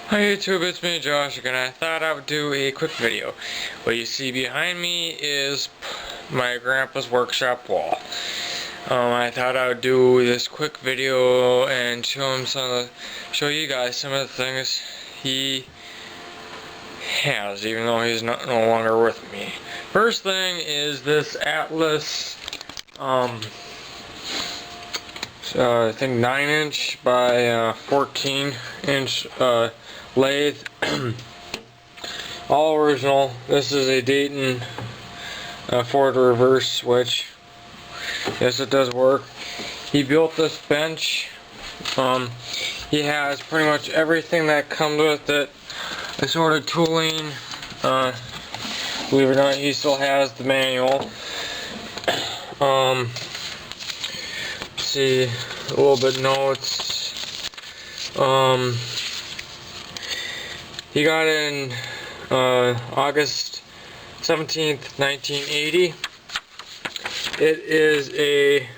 Hi YouTube, it's me Josh again. I thought I would do a quick video. What you see behind me is my grandpa's workshop wall. I thought I would do this quick video and show you guys some of the things he has, even though he's no longer with me. First thing is this Atlas, I think 9" by 14" lathe. All original. This is a Dayton Ford reverse switch. Yes, it does work. He built this bench. He has pretty much everything that comes with it. Assorted tooling. Believe it or not, he still has the manual. See a little bit notes. He got in August 17th, 1980. It is a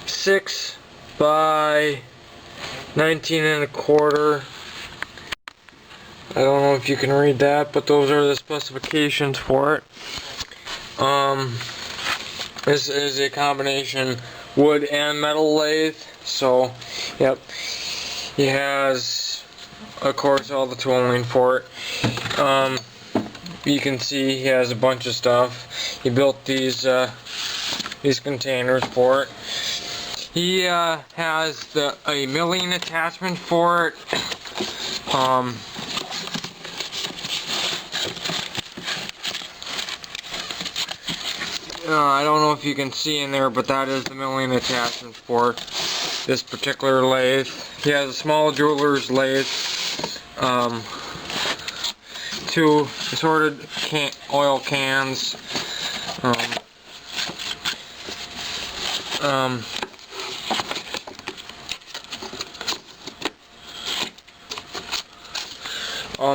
6 by 19 1/4. I don't know if you can read that, but those are the specifications for it. This is a combination wood and metal lathe. So, yep, he has, of course, all the tooling for it. You can see he has a bunch of stuff. He built these containers for it. He has a milling attachment for it. I don't know if you can see in there, but that is the milling attachment for this particular lathe. He has a small jeweler's lathe. 2 assorted oil cans.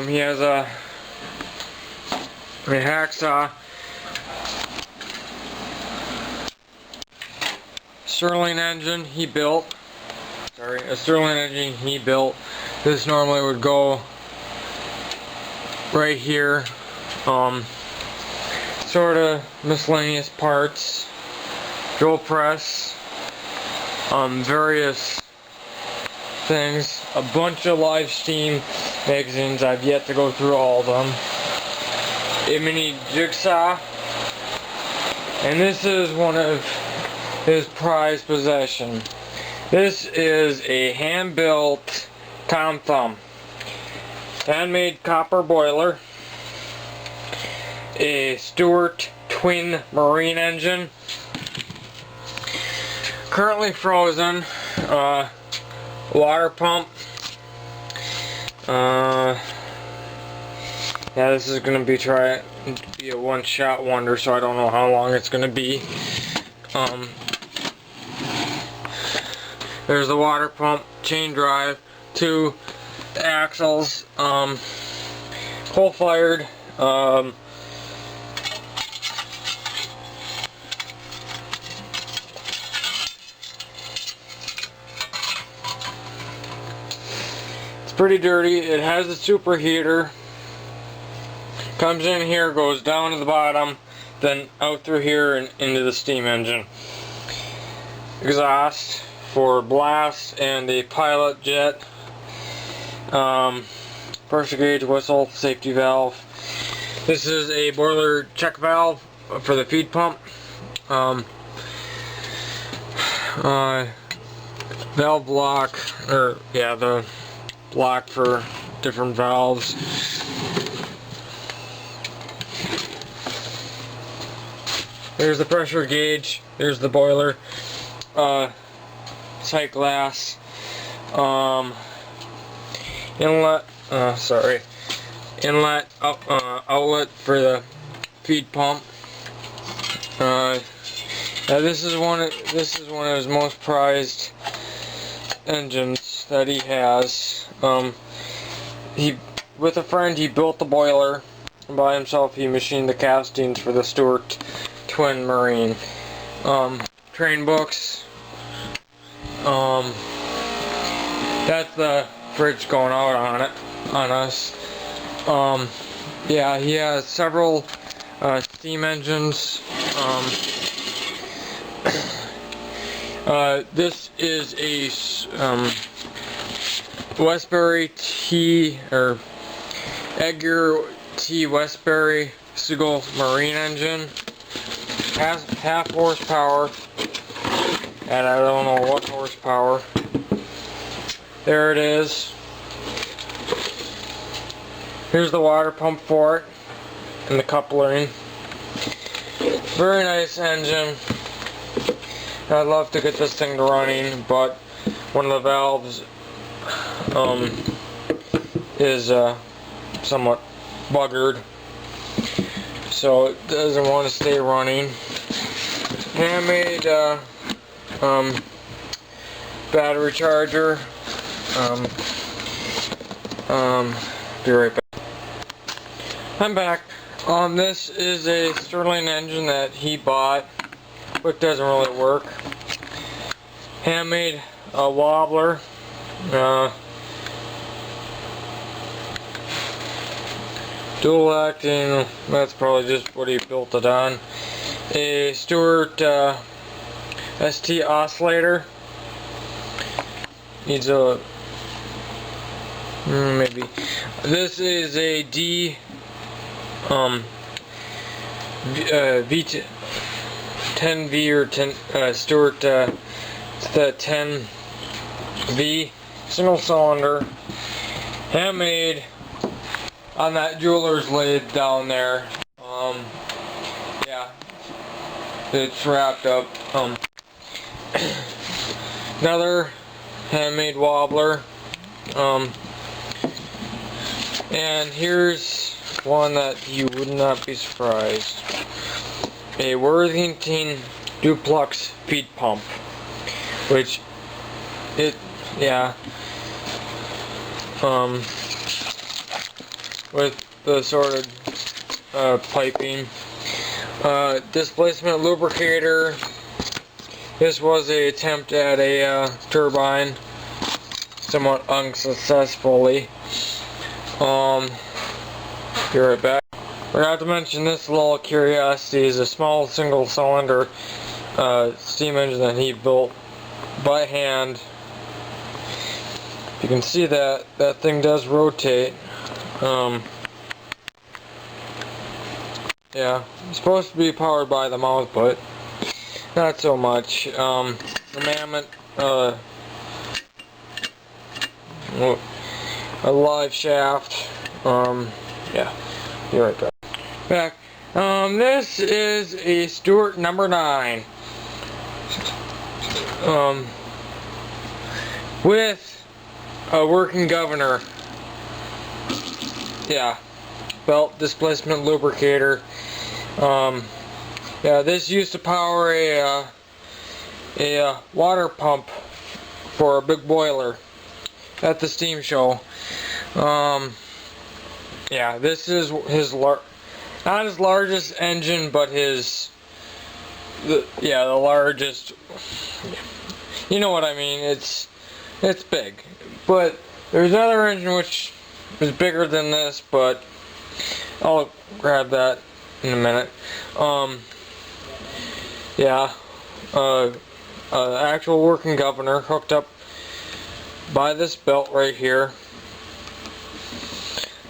He has a hacksaw. Stirling engine he built. A Stirling engine he built. This normally would go right here. Sort of miscellaneous parts. Drill press. Various things. A bunch of live steam magazines. I've yet to go through all of them. A mini jigsaw. And this is one of his prized possession. This is a hand-built Tom Thumb. Handmade copper boiler. A Stuart twin marine engine. Currently frozen. Water pump. Yeah, this is gonna be a one-shot wonder, so I don't know how long it's gonna be. There's the water pump, chain drive, 2 axles, coal-fired, it's pretty dirty. It has a superheater. Comes in here, goes down to the bottom, then out through here and into the steam engine. Exhaust for blast and a pilot jet. Pressure gauge, whistle, safety valve. This is a boiler check valve for the feed pump. Valve block, the block for different valves. There's the pressure gauge. There's the boiler. Sight glass. Inlet outlet for the feed pump. Now this is one of his most prized engines that he has. With a friend, he built the boiler. By himself, he machined the castings for the Stuart twin marine. Train books. That's the fridge going out on us. Yeah, he has several steam engines. This is a Westbury T or Edgar T. Westbury Seagull Marine engine. Half horsepower, and I don't know what horsepower. There it is. Here's the water pump for it and the coupling. Very nice engine. I'd love to get this thing to running, but one of the valves is somewhat buggered, so it doesn't want to stay running. Handmade battery charger. Be right back. I'm back. This is a Sterling engine that he bought, but doesn't really work. Handmade wobbler. Dual acting, that's probably just what he built it on. A Stuart ST oscillator. Needs a maybe. This is a D V10V or 10 Stuart. It's the 10V single cylinder, handmade on that jeweler's lathe down there. Yeah, it's wrapped up. Another handmade wobbler. And here's one that you would not be surprised. A Worthington duplex feed pump, which yeah, with the sort of piping, displacement lubricator. This was an attempt at a turbine, somewhat unsuccessfully. Be right back. Forgot to mention this little curiosity is a small single cylinder steam engine that he built by hand. You can see that thing does rotate. Yeah, it's supposed to be powered by the mouth, but not so much. The Mammoth, a live shaft. Yeah, be right back. This is a Stuart number 9. With a working governor. Yeah, belt displacement lubricator. Yeah, this used to power a water pump for a big boiler at the steam show. Yeah, this is his not his largest engine, but the largest. You know what I mean? It's big, but there's another engine which is bigger than this, but I'll grab that in a minute. Yeah, actual working governor hooked up by this belt right here.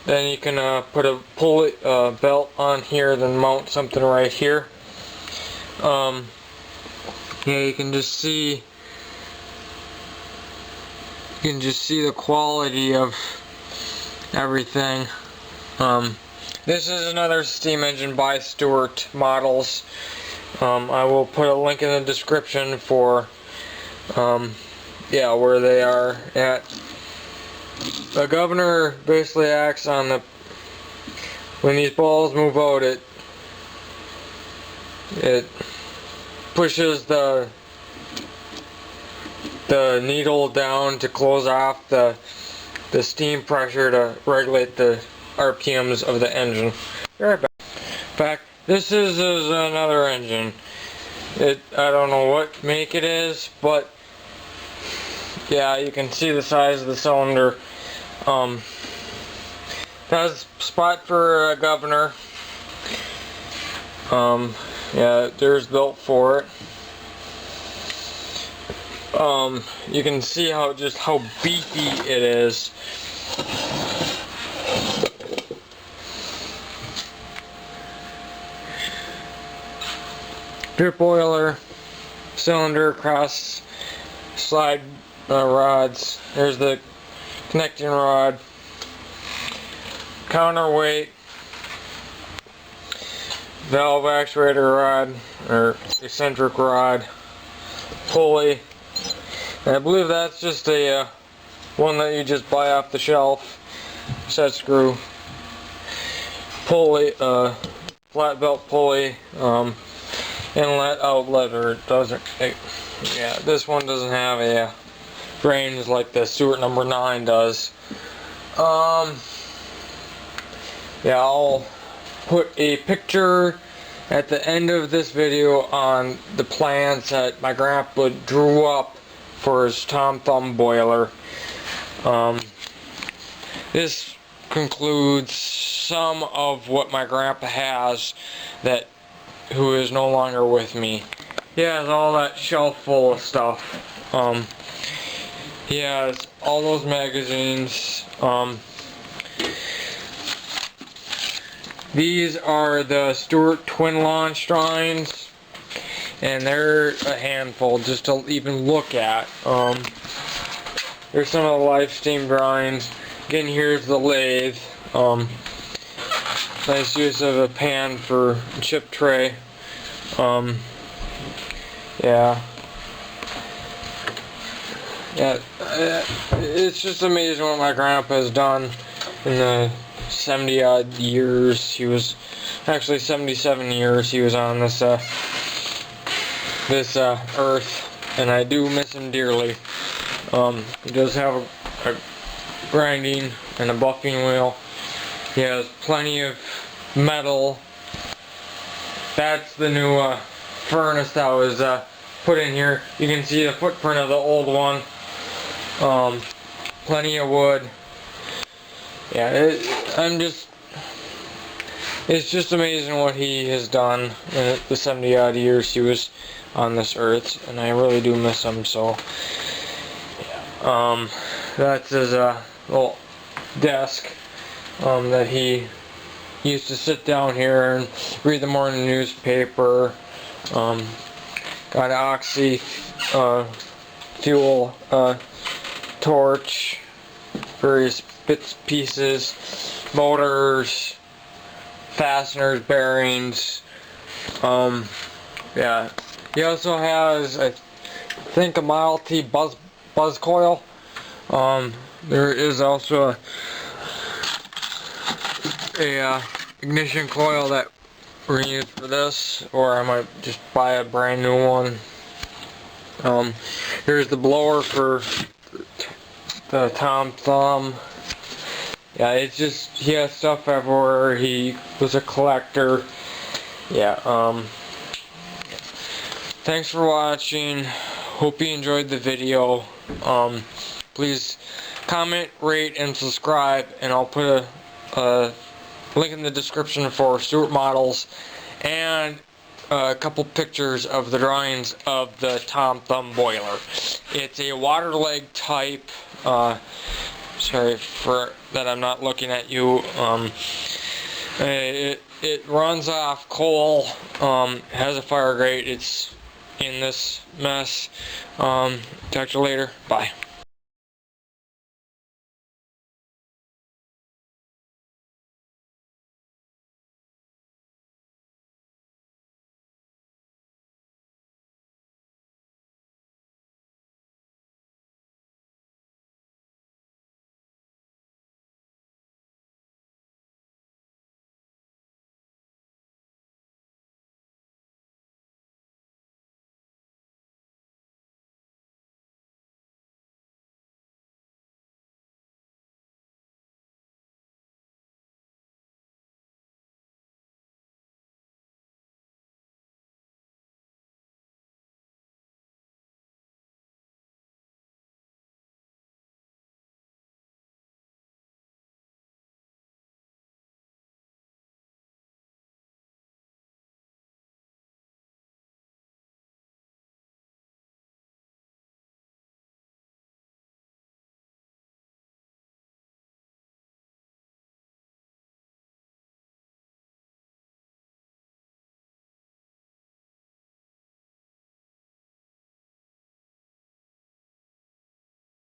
Then you can put a pulley belt on here, then mount something right here. Yeah, you can just see the quality of everything. This is another steam engine by Stuart Models. I will put a link in the description for yeah, where they are at. The governor basically acts on when these balls move out, it pushes the needle down to close off the steam pressure to regulate the RPMs of the engine. Right back. This is another engine. I don't know what make it is, but yeah, you can see the size of the cylinder. Has a spot for a governor. Yeah, there's built for it. You can see how beefy it is. Drip boiler, cylinder, cross slide rods. There's the connecting rod, counterweight, valve actuator rod or eccentric rod, pulley. And I believe that's just a one that you just buy off the shelf. Set screw, pulley, flat belt pulley, inlet, outlet, or it doesn't. Yeah, this one doesn't have a range like the Stuart number 9 does. Yeah, I'll put a picture at the end of this video on the plans that my grandpa drew up for his Tom Thumb boiler. This concludes some of what my grandpa has who is no longer with me. He has all that shelf full of stuff. He has all those magazines. These are the Stuart twin launch drawings, and they're a handful just to even look at. There's some of the live steam drawings. Again, here's the lathe. Nice use of a pan for chip tray. Yeah, it's just amazing what my grandpa has done in the 70 odd years. He was actually 77 years he was on this earth, and I do miss him dearly. He does have a grinding and a buffing wheel. He has plenty of metal. That's the new furnace that was put in here. You can see the footprint of the old one. Plenty of wood. Yeah, it's just amazing what he has done in the 70 odd years he was on this earth, and I really do miss him. So that's his little desk that he used to sit down here and read the morning newspaper. Got an oxy fuel torch, various bits, pieces, motors, fasteners, bearings. Yeah, he also has, I think, a Model T buzz coil. There is also a ignition coil that we're gonna use for this, or I might just buy a brand new one. Here's the blower for the Tom Thumb. Yeah, it's just, he has stuff everywhere. He was a collector. Yeah, thanks for watching. Hope you enjoyed the video. Please comment, rate, and subscribe, and I'll put a link in the description for Stuart models and a couple pictures of the drawings of the Tom Thumb boiler. It's a water leg type. Sorry for that, I'm not looking at you. It runs off coal. Has a fire grate. It's in this mess. Talk to you later. Bye.